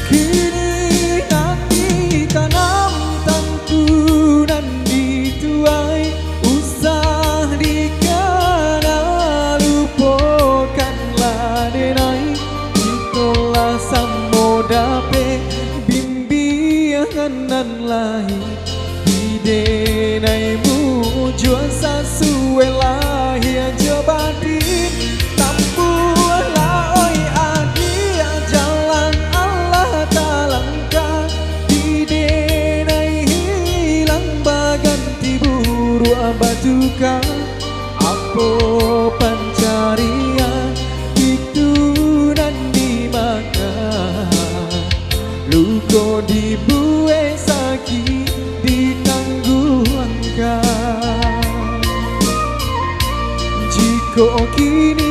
Kini nanti tanam tantunan dituai, usah dikana lupakanlah denai. Itulah samodape bimbiangan lahi denaimu jua sasuwe lahi jabadi tampulah oi adia jalan Allah talangka di denai hilang baganti buru abatuka apa pencarian itu nan dimakan luko dibuai sakit ditangguh angka. Jika kini